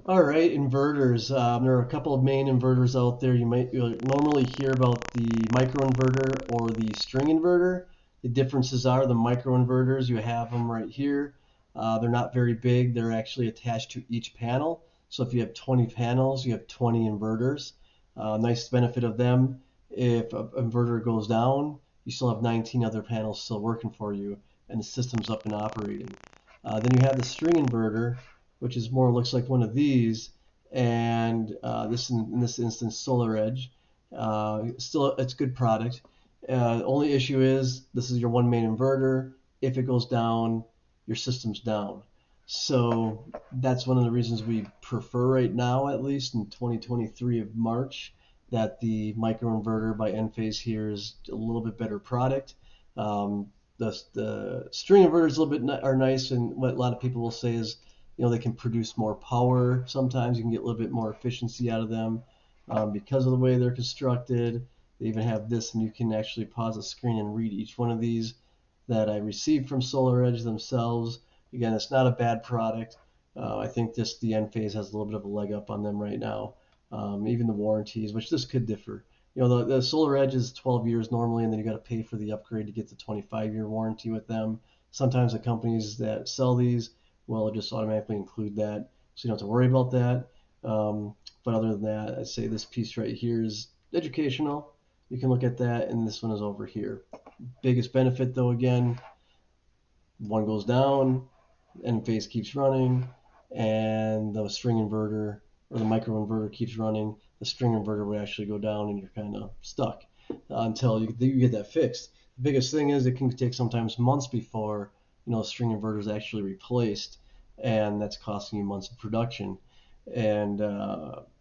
All right, inverters. There are a couple of main inverters out there. You'll normally hear about the microinverter or the string inverter. The differences are the microinverters, you have them right here. They're not very big. They're actually attached to each panel. So if you have 20 panels, you have 20 inverters. Nice benefit of them, if an inverter goes down, you still have 19 other panels still working for you, and the system's up and operating. Then you have the string inverter, which is more looks like one of these, and this in this instance Solar Edge. Still, it's a good product. Only issue is this is your one main inverter. If it goes down, your system's down. So that's one of the reasons we prefer right now, at least in 2023 of March, that the microinverter by Enphase here is a little bit better product. The string inverters a little bit are nice, and what a lot of people will say is, they can produce more power. Sometimes you can get a little bit more efficiency out of them because of the way they're constructed. They even have this, and you can actually pause the screen and read each one of these that I received from Solar Edge themselves. Again, it's not a bad product. I think just the Enphase has a little bit of a leg up on them right now. Even the warranties, which this could differ. The Solar Edge is 12 years normally, and then you got to pay for the upgrade to get the 25-year warranty with them. Sometimes the companies that sell these will just automatically include that, so you don't have to worry about that. But other than that, I'd say this piece right here is educational. You can look at that, and this one is over here. Biggest benefit, though, again, one goes down, Enphase keeps running, and the string inverter or the microinverter keeps running. The string inverter would actually go down, and you're kind of stuck until you get that fixed. The biggest thing is it can take sometimes months before the string inverter is actually replaced, and that's costing you months of production. And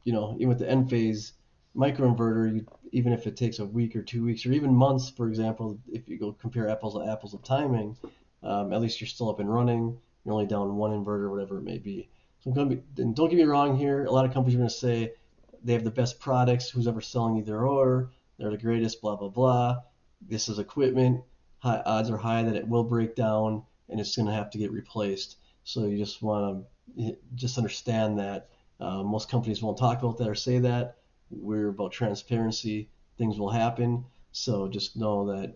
even with the Enphase microinverter, even if it takes a week or 2 weeks or even months, for example, if you go compare apples to apples of timing, at least you're still up and running. You're only down one inverter, whatever it may be. So and don't get me wrong here. A lot of companies are going to say they have the best products. Who's ever selling either or? They're the greatest. Blah blah blah. This is equipment. Odds are high that it will break down and it's going to have to get replaced. So you just want to just understand that most companies won't talk about that or say that. We're about transparency. Things will happen. So just know that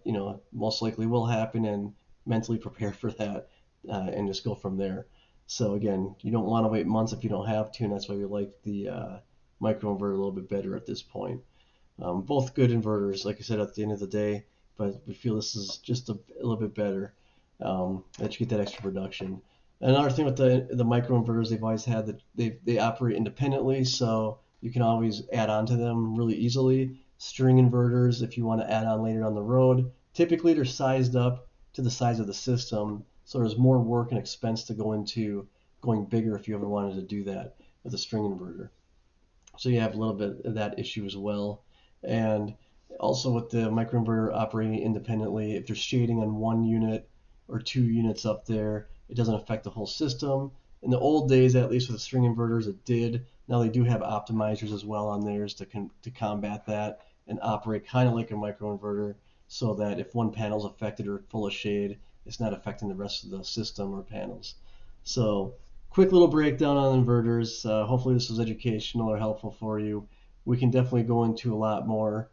most likely will happen, and mentally prepare for that, and just go from there. So again, you don't want to wait months if you don't have to, and that's why we like the microinverter a little bit better at this point. Both good inverters, like I said, at the end of the day, but we feel this is just a little bit better, that you get that extra production. Another thing with the microinverters, they've always had that they operate independently, so you can always add on to them really easily. String inverters, if you want to add on later down the road, typically they're sized up to the size of the system, so there's more work and expense to go into going bigger if you ever wanted to do that with a string inverter. So you have a little bit of that issue as well. And also with the microinverter operating independently, if there's shading on one unit or two units up there, it doesn't affect the whole system. In the old days, at least with the string inverters, it did. Now they do have optimizers as well on theirs to combat that and operate kind of like a microinverter, so that if one panel is affected or full of shade, it's not affecting the rest of the system or panels. So quick little breakdown on inverters. Hopefully this was educational or helpful for you. We can definitely go into a lot more.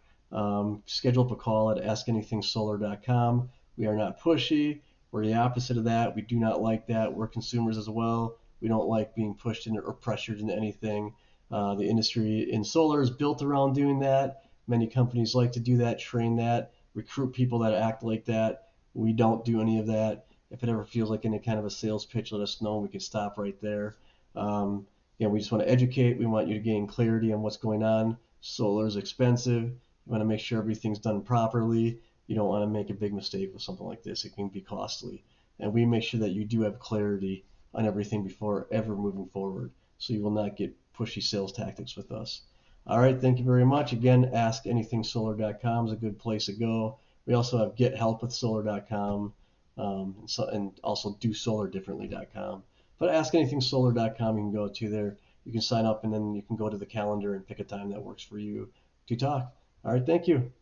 Schedule up a call at askanythingsolar.com. We are not pushy. We're the opposite of that. We do not like that. We're consumers as well. We don't like being pushed into or pressured into anything. The industry in solar is built around doing that. Many companies like to do that, train that, recruit people that act like that. We don't do any of that. If it ever feels like any kind of a sales pitch, let us know. We can stop right there. We just want to educate. We want you to gain clarity on what's going on. Solar is expensive. You want to make sure everything's done properly. You don't want to make a big mistake with something like this. It can be costly. And we make sure that you do have clarity on everything before ever moving forward, so you will not get pushy sales tactics with us. All right, thank you very much. Again, askanythingsolar.com is a good place to go. We also have gethelpwithsolar.com, and also dosolardifferently.com. But askanythingsolar.com, you can go to there. You can sign up, and then you can go to the calendar and pick a time that works for you to talk. All right, thank you.